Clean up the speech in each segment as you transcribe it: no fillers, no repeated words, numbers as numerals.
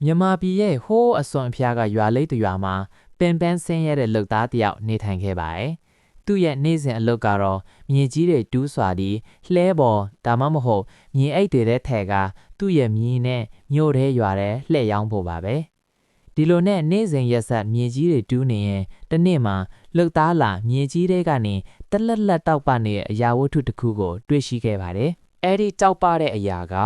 မြန်မာပြည်ရဲ့ဟိုးအစွန်အဖျားကရွာလေးတစ်ရွာမှာပင်ပန်းဆင်းရဲတဲ့လုပ်သားတစ်ယောက်နေထိုင်ခဲ့ပါတယ်။သူ့ရဲ့နေ့စဉ်အလုပ်ကတော့မြေကြီးတွေတူးဆွာပြီးလှဲပေါ်ဒါမှမဟုတ်မြေအိတ်တွေထဲထည့်ကသူ့ရဲ့မြေနဲ့မြို့ထဲရွာထဲလှည့်ရောင်းဖို့ပါပဲ။ဒီလိုနဲ့နေ့စဉ်ရက်ဆက်မြေကြီးတွေတူးနေရင်တစ်နေ့မှာလုပ်သားလာမြေကြီးတွေကနေတလက်လက်တောက်ပနေတဲ့အရာဝတ္ထုတစ်ခုကိုတွေ့ရှိခဲ့ပါတယ်။အဲ့ဒီတောက်ပတဲ့အရာက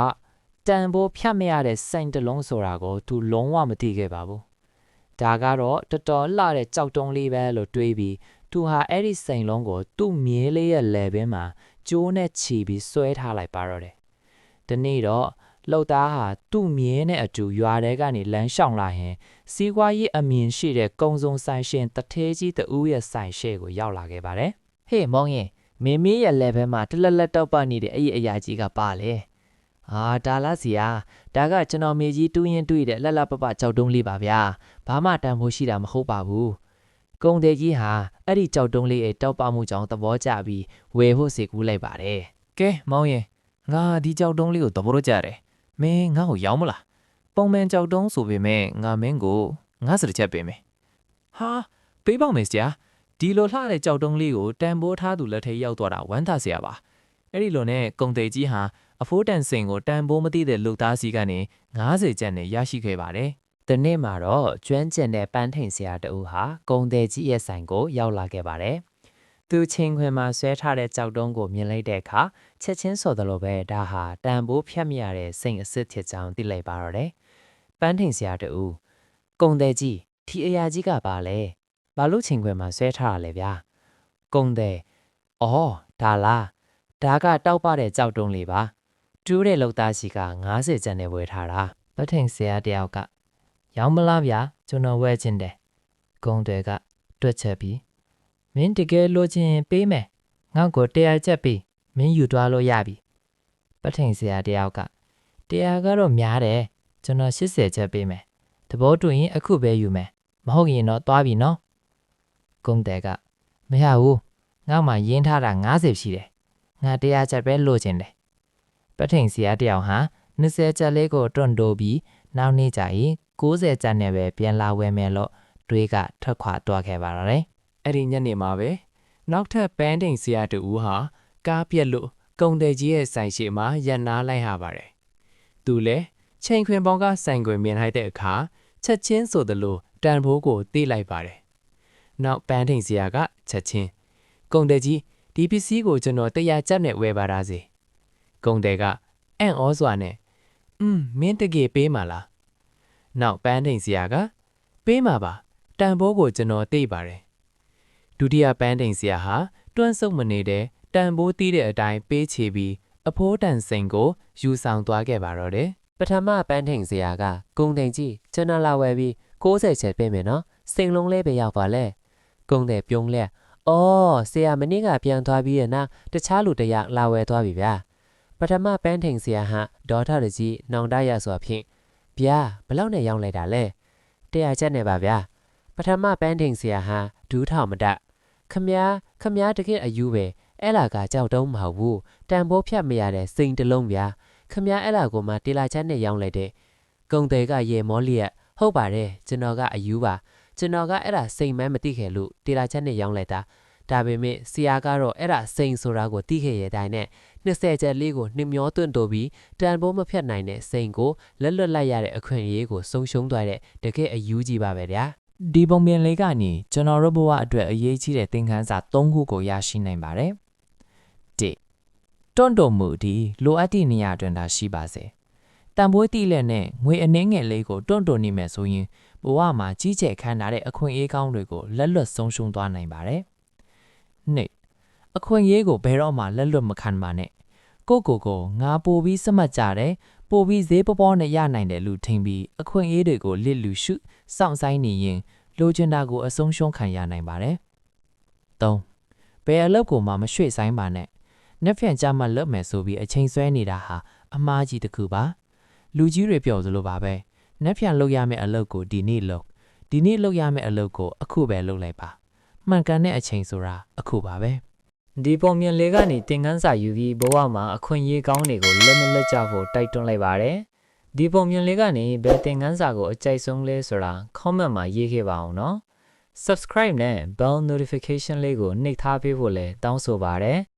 တန်ဖိုးဖြတ်မရတဲ့စိန်တလုံးဆိုတာကိုသူလုံးဝမသိခဲ့ပါဘူး။ဒါကတော့တော်တော်လှတဲ့ကြောက်တုံးလေးပဲလို့တွေးပြီးသူဟာအဲ့ဒီစိန်လုံးကိုသူ့မြေးလေးရဲ့လယ်ပင်မှာကျိုးနဲ့ချီပြီးဆွဲထားလိုက်ပါတော့တယ်။ဒီနေ့တော့လှုပ်သားဟာသူ့မြေးနဲ့အတူရွာထဲကနေလမ်းလျှောက်လာရင်စီးပွားရေးအမြင်ရှိတဲ့ကုံစုံဆိုင်ရှင်တထဲကြီးတူရဲ့ဆိုင်ရှေ့ကိုရောက်လာခဲ့ပါတယ်။ဟေးမောင်ရင်မင်းမီးရဲ့လယ်ပင်မှာတလက်လက်တောက်ပနေတဲ့အဲ့ဒီအရာကြီးကပါလေ။ဒါလားစီယာဒါကကျွန်တော်မြေကြီးတူးရင်တွေ့တဲ့လက်လက်ပပကြောက်တုံးလေးပါဗျာဘာမှတန်ဖိုးရှိတာမဟုတ်ပါဘူးကုံတဲ့ကြီးဟာအဲ့ဒီကြောက်တုံးလေးရဲ့တောက်ပမှုကြောင့်သဘောကျပြီးဝယ်ဖို့စီကူးလိုက်ပါတယ်ကဲမောင်ရင်ငါဒီကြောက်တုံးလေးကိုသဘောကျတယ်မင်းငါ့ကိုရောင်းမလားပုံမှန်ကြောက်တုံးဆိုပေမဲ့ငါမင်းကိုငါစတစ်ချက်ပေးမယ်ဟာပေးပါမယ်ဆရာဒီလိုလှတဲ့ကြောက်တုံးလေးကိုတန်ဖိုးထားသူလက်ထဲရောက်သွားတာဝမ်းသာစရာပါအဲ့ဒီလိုနဲ့ကုံတဲ့ကြီးဟာအဖိုးတန်စင်ကိုတန်ဖိုးမသိတဲ့လူသားစီကနေ90ကျပ်နဲ့ရရှိခဲ့ပါတယ်။ဒီနေ့မှာတော့ကျွမ်းကျင်တဲ့ပန်းထိန်ဆရာတဦးဟာကုံတဲ့ကြီးရဲ့ဆိုင်ကိုရောက်လာခဲ့ပါတယ်။သူချင်းခွင်မှာဆွဲထားတဲ့ကြောက်တုံးကိုမြင်လိုက်တဲ့အခါချက်ချင်းဆိုသလိုပဲဒါဟာတန်ဖိုးဖြတ်မရတဲ့စိန်အစ်စ်ဖြစ်ကြောင်းသိလိုက်ပါတော့တယ်။ပန်းထိန်ဆရာတဦးကုံတဲ့ကြီးဒီအရာကြီးကပါလေ။ဘာလို့ချင်းခွင်မှာဆွဲထားရလဲဗျာ။ကုံတဲ့အော်ဒါလားဒါကတောက်ပတဲ့ကြောက်တုံးလေးပါတူးတဲ့လောက်သားစီက90ကျပ်နဲ့ဝယ်ထားတာပထိန်ဆရာတယောက်ကရောင်းမလားဗျာကျွန်တော်ဝယ်ခြင်းတယ်ဂုံတွေကတွက်ချက်ပြီးမင်းတကယ်လိုချင်ပေးမယ်ငေါ့ကို100ကျပ်ပေးမင်းယူသွားလို့ရပြီပထိန်ဆရာတယောက်က100ကတော့များတယ်ကျွန်တော်80ကျပ်ပေးမယ်သဘောတူရင်အခုပဲယူမယ်မဟုတ်ရင်တော့သွားပြီနော်ဂုံတွေကမရဘူးငါ့မှာရင်းထားတာ90ရှိတယ်ငါ100ကျပ်ပဲလိုချင်တယ်ပထိန်ဆရာတယောက်ဟာ20ကျပ်လေးကိုတွန့်တိုးပြီးနောက်နေ့ကျရင်90ကျပ်နဲ့ပဲပြန်လာဝယ်မယ်လို့တွေးကထွက်ခွာသွားခဲ့ပါတော့တယ်။အဲ့ဒီညနေမှာပဲနောက်ထပ်ပန်းထိန်ဆရာတူဦးဟာကားပြက်လို့ကုံတဲ့ကြီးရဲ့ဆိုင်ရှိမှာရပ်နားလိုက်ရပါတယ်။သူလည်းချိန်ခွင်ပေါင်းကဆိုင်ခွင်မြင်လိုက်တဲ့အခါချက်ချင်းဆိုသလိုတန်ဖိုးကိုသိလိုက်ပါတယ်။နောက်ပန်းထိန်ဆရာကချက်ချင်းကုံတဲ့ကြီးဒီပစ္စည်းကိုကျွန်တော်100ကျပ်နဲ့ဝယ်ပါသားစေ။ကုံတဲ့ကအံ့ဩစွာနဲ့မင်းတကယ်ပေးမှာလားနောက်ပန်းထိန်ဆရာကပေးမှာပါတန်ဖိုးကိုကျွန်တော်သိပါတယ်ဒုတိယပန်းထိန်ဆရာဟာတွန်းဆုပ်မနေတဲ့တန်ဖိုးသိတဲ့အတိုင်းပေးချေပြီးအဖိုးတန်စိန်ကိုယူဆောင်သွားခဲ့ပါတော့တယ်ပထမပန်းထိန်ဆရာကကုံထိန်ကြီးကျွန်တော်လာဝယ်ပြီး90ချက်ပေးမယ်နော်စိန်လုံးလေးပဲရောက်ပါလဲကုံတဲ့ပြုံးလဲအော်ဆရာမနေ့ကပြန်သွားပြီးရနာတခြားလူတယောက်လာဝယ်သွားပြီဗျာပထမပန်းထိန်ဆရာဟာဒေါ်ထရကြီးနောင်တရဆိုဖြင့်ဗျာဘလောက်နဲ့ရောင်းလိုက်တာလဲ100ကျပ်နဲ့ပါဗျာပထမပန်းထိန်ဆရာဟာဒူးထောင်မတခမားတကယ်အယူပဲအဲ့လာကကြောက်တုံးမဟုတ်ဘူးတန်ဖိုးဖြတ်မရတဲ့စိန်တလုံးဗျာခမားအဲ့လာကိုမှတေလာချက်နဲ့ရောင်းလိုက်တဲ့ကုံတယ်ကရေမောလျက်ဟုတ်ပါတယ်ကျွန်တော်ကအယူပါကျွန်တော်ကအဲ့ဒါစိန်မဲမသိခဲ့လို့တေလာချက်နဲ့ရောင်းလိုက်တာဒါပေမဲ့ဆရာကတော့အဲ့ဒါစိန်ဆိုတာကိုသိခဲ့ရတဲ့အတိုင်းနဲ့20ကျပ်လေးကိုနှမျောသွန့်တိုးပြီးတန်ဖိုးမဖြတ်နိုင်တဲ့စိန်ကိုလက်လွတ်လိုက်ရတဲ့အခွင့်အရေးကိုဆုံးရှုံးသွားတဲ့တကယ်အယူကြီးပါပဲဗျာဒီပုံပြင်လေးကနေကျွန်တော်တို့ဘဝအတွက်အရေးကြီးတဲ့သင်ခန်းစာ3ခုကိုရရှိနိုင်ပါတယ်1တွန့်တိုမှုဒီလိုအပ်တဲ့နေရာတွင်သာရှိပါစေတန်ဖိုးတိလက်နဲ့ငွေအနှင်းငယ်လေးကိုတွန့်တိုနေမယ်ဆိုရင်ဘဝမှာကြီးကျယ်ခမ်းနားတဲ့အခွင့်အရေးကောင်းတွေကိုလက်လွတ်ဆုံးရှုံးသွားနိုင်ပါတယ်2အခွင့်အရေးကိုဘယ်တော့မှလက်လွတ်မခံပါနဲ့ကိုငါပို့ပြီးစမှတ်ကြတယ်ပို့ပြီးဈေးပေါ်နဲ့ရနိုင်တယ်လို့ထင်ပြီးအခွင့်အရေးတွေကိုလစ်လူရှုစောင့်ဆိုင်နေရင်လိုချင်တာကိုအဆုံးရှုံးခံရနိုင်ပါတယ်3ဘယ်အလုပ်ကိုမှမရွှေ့ဆိုင်ပါနဲ့နှက်ဖြန်ကြမှလွတ်မယ်ဆိုပြီးအချိန်ဆွဲနေတာဟာအမှားကြီးတစ်ခုပါလူကြီးတွေပြောသလိုပါပဲနှက်ဖြန်လုပ်ရမယ့်အလုပ်ကိုဒီနေ့လုပ်ရမယ့်အလုပ်ကိုအခုပဲလုပ်လိုက်ပါမှန်ကန်တဲ့အချိန်ဆိုတာအခုပါပဲဒီပုံမြင်လေးကနေသင်ခန်းစာယူပြီးဘဝမှာအခွင့်အရေးကောင်းတွေကိုလက်မလက်ကြဖို့တိုက်တွန်းလိုက်ပါတယ် ဒီပုံမြင်လေးကနေဘယ်သင်ခန်းစာကိုအကြိုက်ဆုံးလဲဆိုတာ comment မှာရေးခဲ့ပါအောင်နော် subscribe နဲ့ bell notification လေးကိုနှိပ်ထားပေးဖို့လည်းတောင်းဆိုပါတယ်